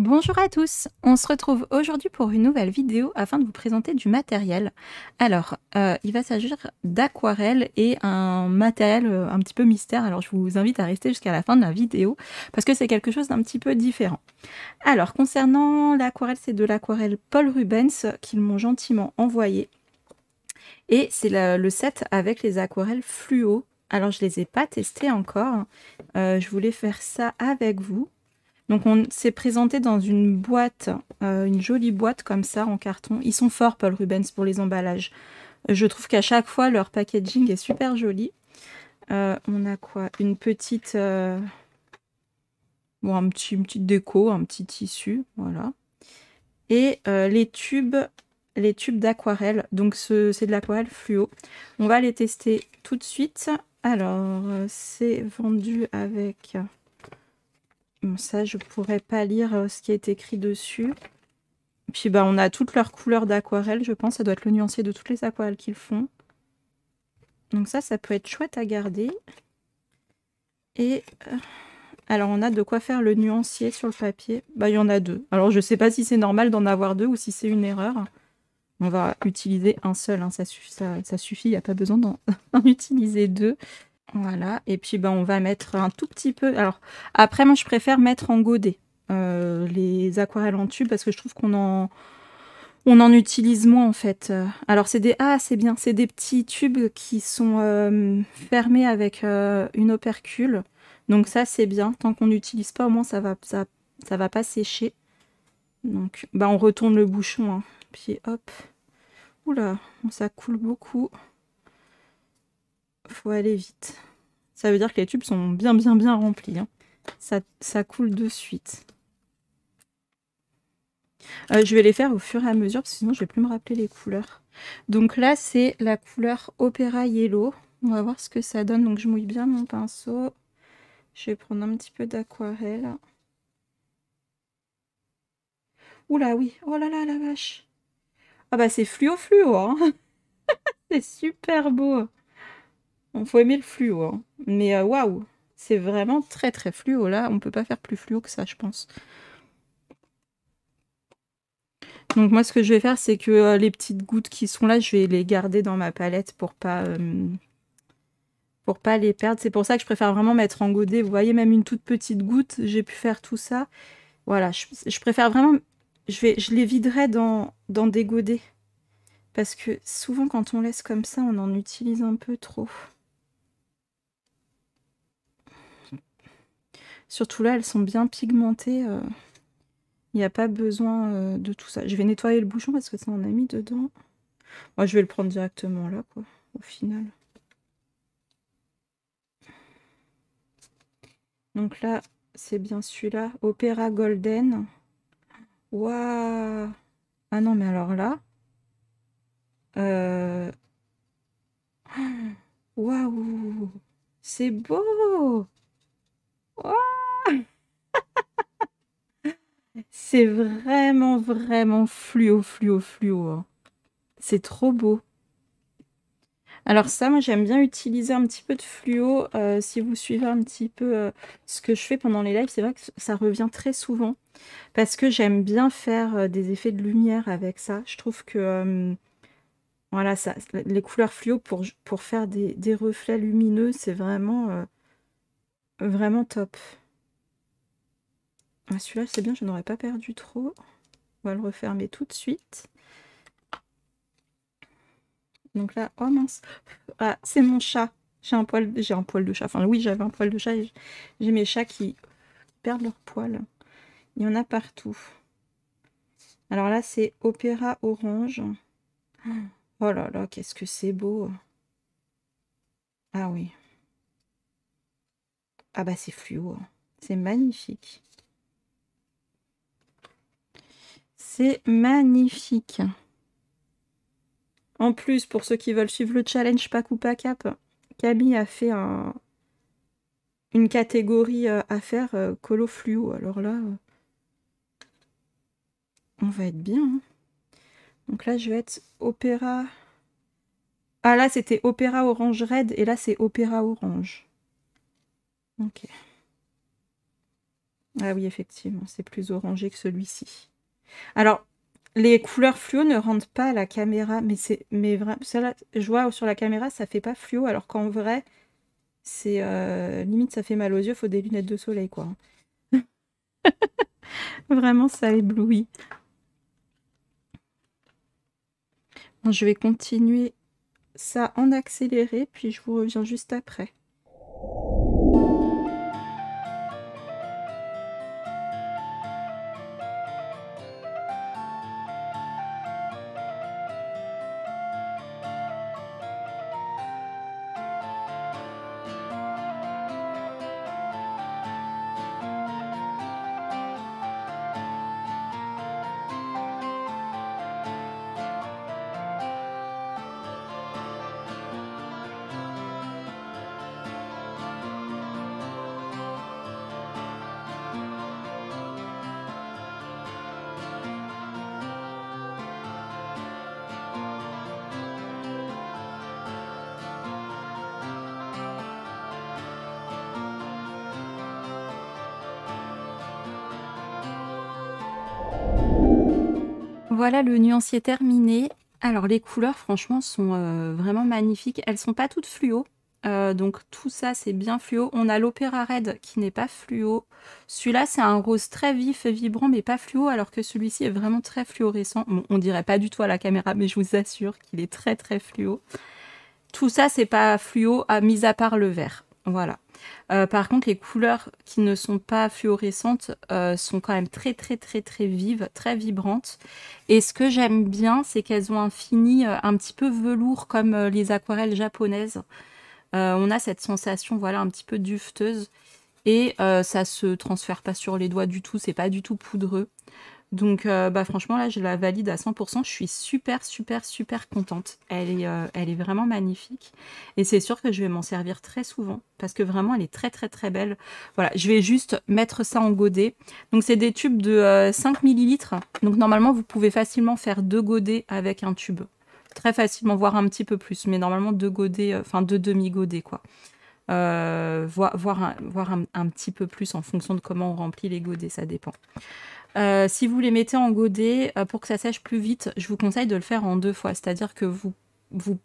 Bonjour à tous, on se retrouve aujourd'hui pour une nouvelle vidéo afin de vous présenter du matériel. Alors, il va s'agir d'aquarelles et un matériel un petit peu mystère, alors je vous invite à rester jusqu'à la fin de la vidéo parce que c'est quelque chose d'un petit peu différent. Alors, concernant l'aquarelle, c'est de l'aquarelle Paul Rubens qu'ils m'ont gentiment envoyé et c'est le set avec les aquarelles fluo. Alors, je les ai pas testées encore, je voulais faire ça avec vous. Donc on s'est présenté dans une boîte, une jolie boîte comme ça en carton. Ils sont forts Paul Rubens pour les emballages. Je trouve qu'à chaque fois leur packaging est super joli. On a quoi? Une petite, bon une petite déco, un petit tissu, voilà. Et les tubes d'aquarelle. Donc c'est de l'aquarelle fluo. On va les tester tout de suite. Alors c'est vendu avec. Bon, ça, je pourrais pas lire ce qui est écrit dessus. Puis bah, on a toutes leurs couleurs d'aquarelle, je pense. Ça doit être le nuancier de toutes les aquarelles qu'ils font. Donc ça peut être chouette à garder. Et alors, on a de quoi faire le nuancier sur le papier. Bah, il y en a deux. Alors, je sais pas si c'est normal d'en avoir deux ou si c'est une erreur. On va utiliser un seul, hein. Ça suffit, il n'y a pas besoin d'en utiliser deux. Voilà, et puis bah, on va mettre un tout petit peu. Alors, après, moi, je préfère mettre en godet les aquarelles en tube parce que je trouve qu'on en utilise moins en fait. Alors, c'est des. Ah, c'est bien, c'est des petits tubes qui sont fermés avec une opercule. Donc, ça, c'est bien. Tant qu'on n'utilise pas, au moins, ça va pas sécher. Donc, bah, on retourne le bouchon. Hein. Puis hop. Oula, ça coule beaucoup. Faut aller vite. Ça veut dire que les tubes sont bien remplis. Hein. Ça coule de suite. Je vais les faire au fur et à mesure, parce que sinon je vais plus me rappeler les couleurs. Donc là, c'est la couleur Opera Yellow. On va voir ce que ça donne. Donc je mouille bien mon pinceau. Je vais prendre un petit peu d'aquarelle. Oula, oui. Oh là là, la vache. Ah bah c'est fluo, hein. C'est super beau. Bon, faut aimer le fluo. Hein. Mais waouh, c'est vraiment très fluo. Là, on peut pas faire plus fluo que ça, je pense. Donc moi, ce que je vais faire, c'est que les petites gouttes qui sont là, je vais les garder dans ma palette pour pas les perdre. C'est pour ça que je préfère vraiment mettre en godet. Vous voyez, même une toute petite goutte, j'ai pu faire tout ça. Voilà, je préfère vraiment... Je les viderai dans des godets. Parce que souvent, quand on laisse comme ça, on en utilise un peu trop. Surtout là, elles sont bien pigmentées. Il n'y a pas besoin de tout ça. Je vais nettoyer le bouchon parce que ça en a mis dedans. Moi, je vais le prendre directement là, quoi, au final. Donc là, c'est bien celui-là. Opera Golden. Waouh! Ah non, mais alors là... Waouh! C'est beau! Waouh! C'est vraiment fluo. Hein. C'est trop beau. Alors ça, moi j'aime bien utiliser un petit peu de fluo. Si vous suivez un petit peu ce que je fais pendant les lives, c'est vrai que ça revient très souvent. Parce que j'aime bien faire des effets de lumière avec ça. Je trouve que voilà, les couleurs fluo pour faire des reflets lumineux, c'est vraiment top. Ah, celui-là, c'est bien, je n'aurais pas perdu trop. On va le refermer tout de suite. Donc là, oh mince. Ah, c'est mon chat. J'ai un poil de chat. Enfin, oui, j'avais un poil de chat. J'ai mes chats qui perdent leur poil. Il y en a partout. Alors là, c'est Opéra Orange. Oh là là, qu'est-ce que c'est beau. Ah oui. Ah bah c'est fluo. C'est magnifique. C'est magnifique. En plus, pour ceux qui veulent suivre le challenge Pack ou Pas Cap, Camille a fait une catégorie à faire colo fluo. Alors là, on va être bien. Hein. Donc là, je vais être Opéra... Ah là, c'était Opéra Orange Red et là, c'est Opéra Orange. Ok. Ah oui, effectivement, c'est plus orangé que celui-ci. Alors, les couleurs fluo ne rendent pas à la caméra, mais vraiment, celle-là, je vois sur la caméra, ça fait pas fluo, alors qu'en vrai, c'est limite, ça fait mal aux yeux, faut des lunettes de soleil, quoi. Vraiment, ça éblouit. Bon, je vais continuer ça en accéléré, puis je vous reviens juste après. Voilà, le nuancier terminé. Alors les couleurs franchement sont vraiment magnifiques. Elles sont pas toutes fluo. Donc tout ça c'est bien fluo. On a l'Opéra Red qui n'est pas fluo. Celui-là c'est un rose très vif et vibrant mais pas fluo alors que celui-ci est vraiment très fluorescent. Bon, on dirait pas du tout à la caméra mais je vous assure qu'il est très très fluo. Tout ça c'est pas fluo mis à part le vert. Voilà. Par contre, les couleurs qui ne sont pas fluorescentes sont quand même très très très très vives, très vibrantes. Et ce que j'aime bien, c'est qu'elles ont un fini un petit peu velours comme les aquarelles japonaises. On a cette sensation, voilà, un petit peu dufteuse. Et ça se transfère pas sur les doigts du tout, c'est pas du tout poudreux. Donc bah franchement là je la valide à 100%, je suis super super super contente. Elle est vraiment magnifique et c'est sûr que je vais m'en servir très souvent parce que vraiment elle est très très très belle. Voilà, je vais juste mettre ça en godet. Donc c'est des tubes de 5 millilitres. Donc normalement vous pouvez facilement faire 2 godets avec un tube. Très facilement, voire un petit peu plus, mais normalement 2 godets, enfin 2 demi-godets quoi. Voire un petit peu plus en fonction de comment on remplit les godets, ça dépend. Si vous les mettez en godet, pour que ça sèche plus vite, je vous conseille de le faire en 2 fois. C'est-à-dire que vous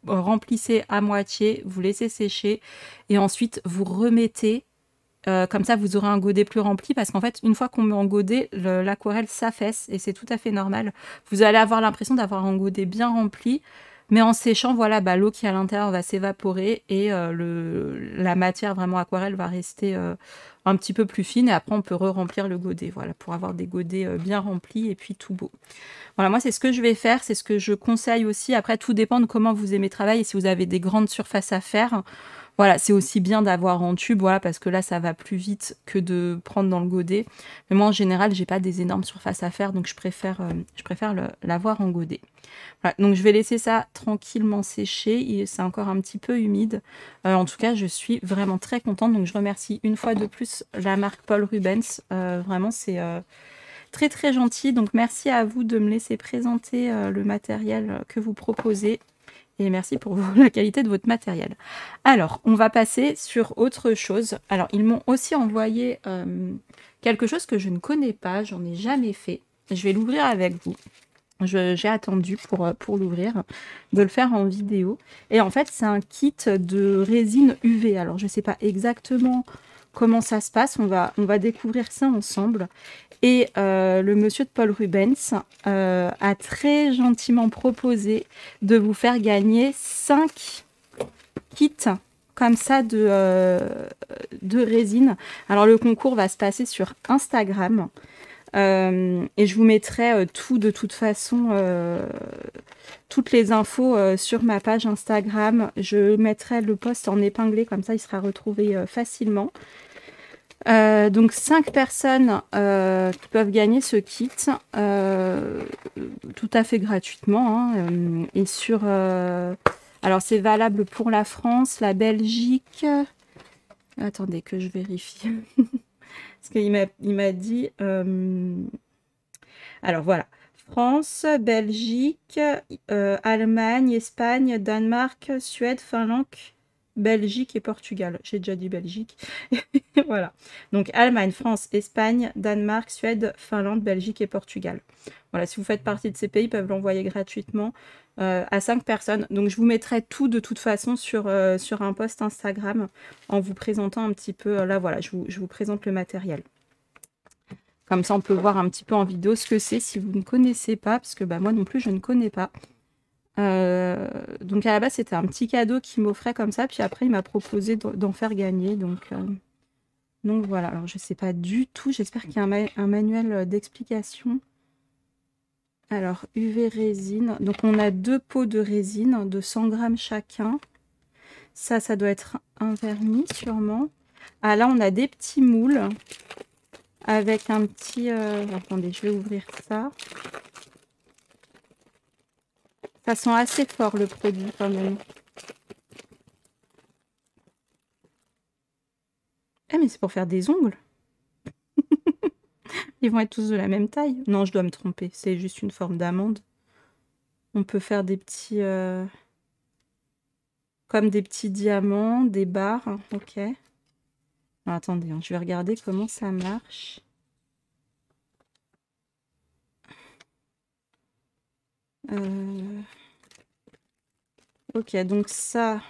remplissez à moitié, vous laissez sécher, et ensuite vous remettez. Comme ça, vous aurez un godet plus rempli, parce qu'en fait, une fois qu'on met en godet, l'aquarelle s'affaisse, et c'est tout à fait normal. Vous allez avoir l'impression d'avoir un godet bien rempli, mais en séchant, voilà, bah, l'eau qui est à l'intérieur va s'évaporer, et la matière vraiment aquarelle va rester un petit peu plus fine, et après on peut re-remplir le godet, voilà, pour avoir des godets bien remplis et puis tout beau. Voilà, moi c'est ce que je vais faire, c'est ce que je conseille aussi. Après, tout dépend de comment vous aimez travailler, et si vous avez des grandes surfaces à faire, voilà, c'est aussi bien d'avoir en tube, voilà, parce que là ça va plus vite que de prendre dans le godet. Mais moi en général, j'ai pas des énormes surfaces à faire, donc je préfère l'avoir en godet. Voilà, donc je vais laisser ça tranquillement sécher, c'est encore un petit peu humide. En tout cas, je suis vraiment très contente, donc je remercie une fois de plus la marque Paul Rubens. Vraiment, c'est très très gentil, donc merci à vous de me laisser présenter le matériel que vous proposez. Et merci pour la qualité de votre matériel. Alors, on va passer sur autre chose. Alors, ils m'ont aussi envoyé quelque chose que je ne connais pas, j'en ai jamais fait. Je vais l'ouvrir avec vous. J'ai attendu pour l'ouvrir, de le faire en vidéo. Et en fait, c'est un kit de résine UV. Alors, je ne sais pas exactement comment ça se passe. On va découvrir ça ensemble. Et le monsieur de Paul Rubens a très gentiment proposé de vous faire gagner 5 kits comme ça de résine. Alors, le concours va se passer sur Instagram. Et je vous mettrai tout de toute façon, toutes les infos sur ma page Instagram. Je mettrai le post en épinglé, comme ça il sera retrouvé facilement. Donc 5 personnes qui peuvent gagner ce kit tout à fait gratuitement. Hein, et sur... alors c'est valable pour la France, la Belgique... Attendez que je vérifie. Parce qu'il m'a dit... alors voilà, France, Belgique, Allemagne, Espagne, Danemark, Suède, Finlande, Belgique et Portugal. J'ai déjà dit Belgique. Voilà. Donc Allemagne, France, Espagne, Danemark, Suède, Finlande, Belgique et Portugal. Voilà, si vous faites partie de ces pays, ils peuvent l'envoyer gratuitement à 5 personnes. Donc je vous mettrai tout de toute façon sur un post Instagram en vous présentant un petit peu. Là, voilà, je vous présente le matériel. Comme ça, on peut voir un petit peu en vidéo ce que c'est si vous ne connaissez pas, parce que bah, moi non plus, je ne connais pas. Donc à la base, c'était un petit cadeau qu'il m'offrait comme ça, puis après, il m'a proposé d'en faire gagner. Donc voilà, alors je sais pas du tout, j'espère qu'il y a un manuel d'explication. Alors, UV résine, donc on a 2 pots de résine de 100 grammes chacun. Ça doit être un vernis sûrement. Ah là, on a des petits moules avec un petit... Attendez, je vais ouvrir ça. Ça sent assez fort le produit quand même. Eh mais c'est pour faire des ongles. Ils vont être tous de la même taille. Non, je dois me tromper. C'est juste une forme d'amande. On peut faire des petits... comme des petits diamants, des barres. Ok. Alors, attendez, hein, je vais regarder comment ça marche. Ok, donc ça...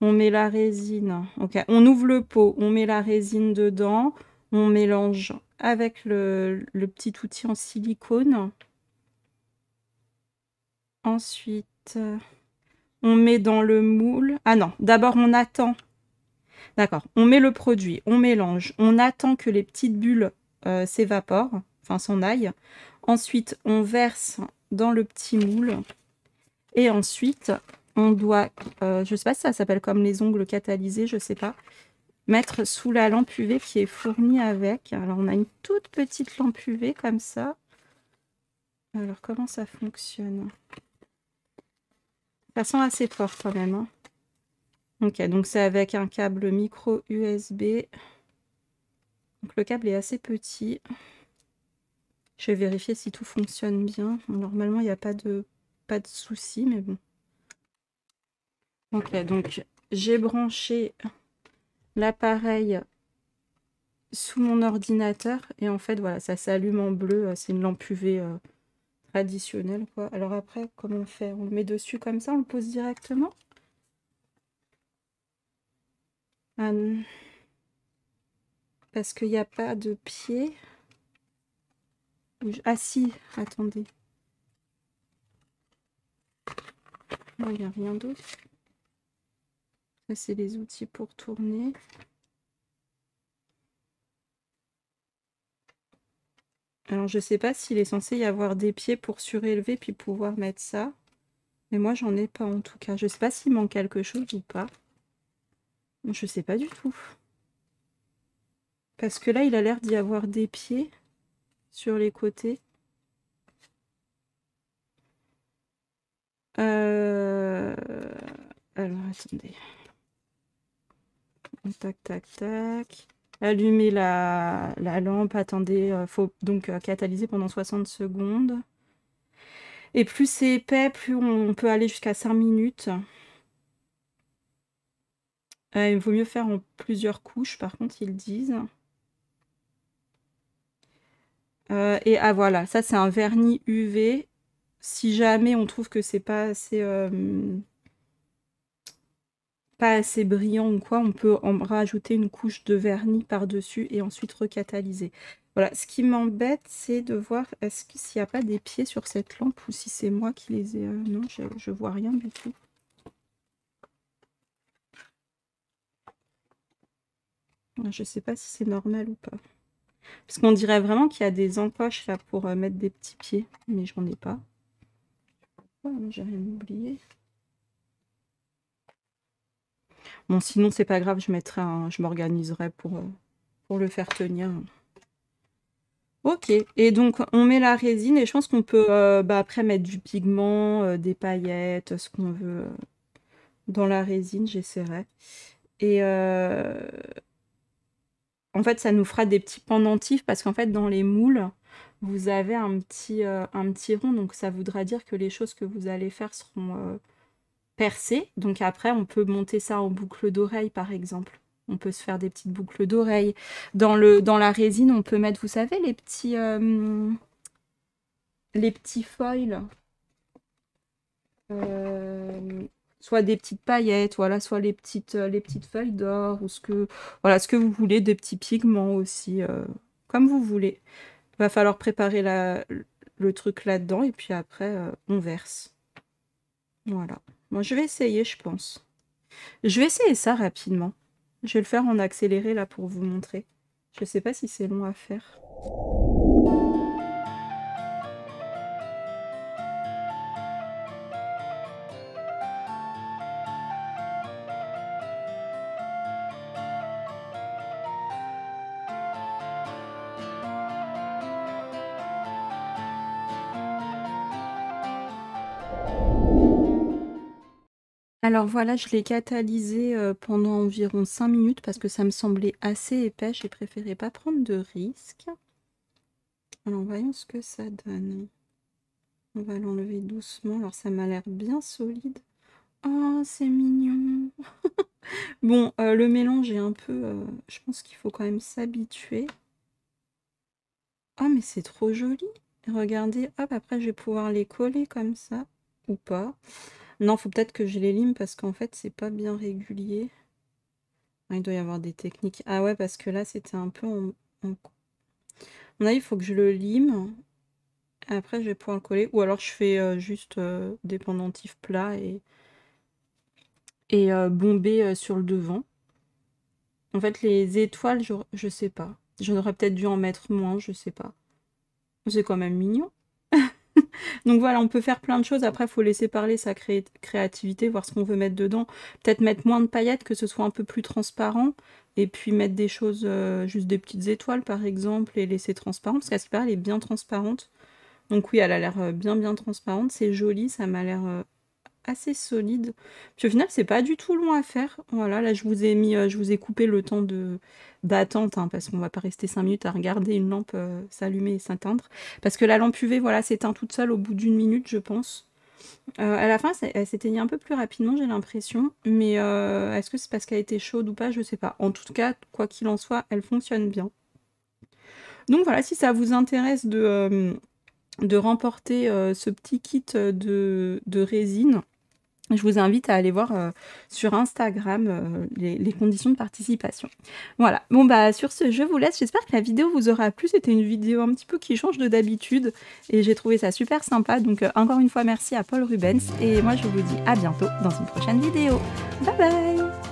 On met la résine. Ok, on ouvre le pot, on met la résine dedans. On mélange avec le petit outil en silicone. Ensuite, on met dans le moule. Ah non, d'abord on attend. D'accord, on met le produit, on mélange. On attend que les petites bulles s'évaporent, enfin s'en aillent. Ensuite, on verse dans le petit moule. Et ensuite, on doit, je sais pas si ça s'appelle comme les ongles catalysés, je sais pas, mettre sous la lampe UV qui est fournie avec. Alors, on a une toute petite lampe UV comme ça. Alors, comment ça fonctionne? Ça sent assez fort quand même. Hein. Ok, donc c'est avec un câble micro USB. Donc, le câble est assez petit. Je vais vérifier si tout fonctionne bien. Normalement, il n'y a pas de souci, mais bon. Ok, donc j'ai branché l'appareil sous mon ordinateur et en fait voilà, ça s'allume en bleu, c'est une lampe UV traditionnelle quoi. Alors après, comment on fait? On le met dessus comme ça, on le pose directement? Ah, parce qu'il n'y a pas de pied. Ah si, attendez. Non, il n'y a rien d'autre. Ça, c'est les outils pour tourner. Alors, je sais pas s'il est censé y avoir des pieds pour surélever puis pouvoir mettre ça. Mais moi, j'en ai pas en tout cas. Je sais pas s'il manque quelque chose ou pas. Je sais pas du tout. Parce que là, il a l'air d'y avoir des pieds sur les côtés. Alors, attendez. Tac, tac, tac. Allumer la lampe. Attendez, faut donc catalyser pendant 60 secondes. Et plus c'est épais, plus on peut aller jusqu'à 5 minutes. Il vaut mieux faire en plusieurs couches, par contre, ils disent. Et ah voilà, ça c'est un vernis UV. Si jamais on trouve que c'est pas assez brillant ou quoi, on peut en rajouter une couche de vernis par-dessus et ensuite recatalyser. Voilà, ce qui m'embête, c'est de voir s'il n'y a pas des pieds sur cette lampe ou si c'est moi qui les ai... non, je vois rien du tout. Je sais pas si c'est normal ou pas. Parce qu'on dirait vraiment qu'il y a des encoches là pour mettre des petits pieds, mais j'en ai pas. Oh, j'ai rien oublié. Bon, sinon, c'est pas grave, je m'organiserai pour le faire tenir. Ok, et donc on met la résine et je pense qu'on peut après mettre du pigment, des paillettes, ce qu'on veut dans la résine, j'essaierai. Et en fait, ça nous fera des petits pendentifs parce qu'en fait, dans les moules, vous avez un petit rond, donc ça voudra dire que les choses que vous allez faire seront percé. Donc après, on peut monter ça en boucle d'oreille, par exemple. On peut se faire des petites boucles d'oreille. Dans la résine, on peut mettre, vous savez, les petits foils. Soit des petites paillettes, voilà, soit les petites feuilles d'or, ou voilà, ce que vous voulez, des petits pigments aussi, comme vous voulez. Il va falloir préparer le truc là-dedans, et puis après, on verse. Voilà. Moi, je vais essayer, je pense. Je vais essayer ça rapidement. Je vais le faire en accéléré, là, pour vous montrer. Je sais pas si c'est long à faire. Alors voilà, je l'ai catalysé pendant environ 5 minutes parce que ça me semblait assez épais. J'ai préféré pas prendre de risques. Alors voyons ce que ça donne. On va l'enlever doucement. Alors ça m'a l'air bien solide. Oh, c'est mignon. Bon, le mélange est un peu... je pense qu'il faut quand même s'habituer. Oh, mais c'est trop joli. Regardez, hop, après je vais pouvoir les coller comme ça. Ou pas. Non, faut peut-être que je les lime parce qu'en fait, c'est pas bien régulier. Ah, il doit y avoir des techniques. Ah ouais, parce que là, c'était un peu en... Là, il faut que je le lime. Après, je vais pouvoir le coller. Ou alors, je fais juste des pendentifs plats et bomber sur le devant. En fait, les étoiles, je sais pas. J'aurais peut-être dû en mettre moins, je sais pas. C'est quand même mignon. Donc voilà, on peut faire plein de choses. Après, il faut laisser parler sa créativité, voir ce qu'on veut mettre dedans. Peut-être mettre moins de paillettes, que ce soit un peu plus transparent. Et puis mettre des choses, juste des petites étoiles par exemple, et laisser transparent. Parce qu'à ce qui paraît, elle est bien transparente. Donc oui, elle a l'air bien transparente. C'est joli, ça m'a l'air assez solide. Puis au final, c'est pas du tout long à faire. Voilà, là je vous ai mis, je vous ai coupé le temps d'attente, hein, parce qu'on va pas rester 5 minutes à regarder une lampe s'allumer et s'éteindre. Parce que la lampe UV, voilà, s'éteint toute seule au bout d'1 minute, je pense. À la fin, elle s'éteignait un peu plus rapidement, j'ai l'impression. Mais est-ce que c'est parce qu'elle était chaude ou pas? Je sais pas. En tout cas, quoi qu'il en soit, elle fonctionne bien. Donc voilà, si ça vous intéresse de remporter ce petit kit de résine, je vous invite à aller voir sur Instagram les conditions de participation. Voilà, bon bah sur ce, je vous laisse. J'espère que la vidéo vous aura plu. C'était une vidéo un petit peu qui change de d'habitude et j'ai trouvé ça super sympa. Donc encore une fois, merci à Paul Rubens et moi je vous dis à bientôt dans une prochaine vidéo. Bye bye!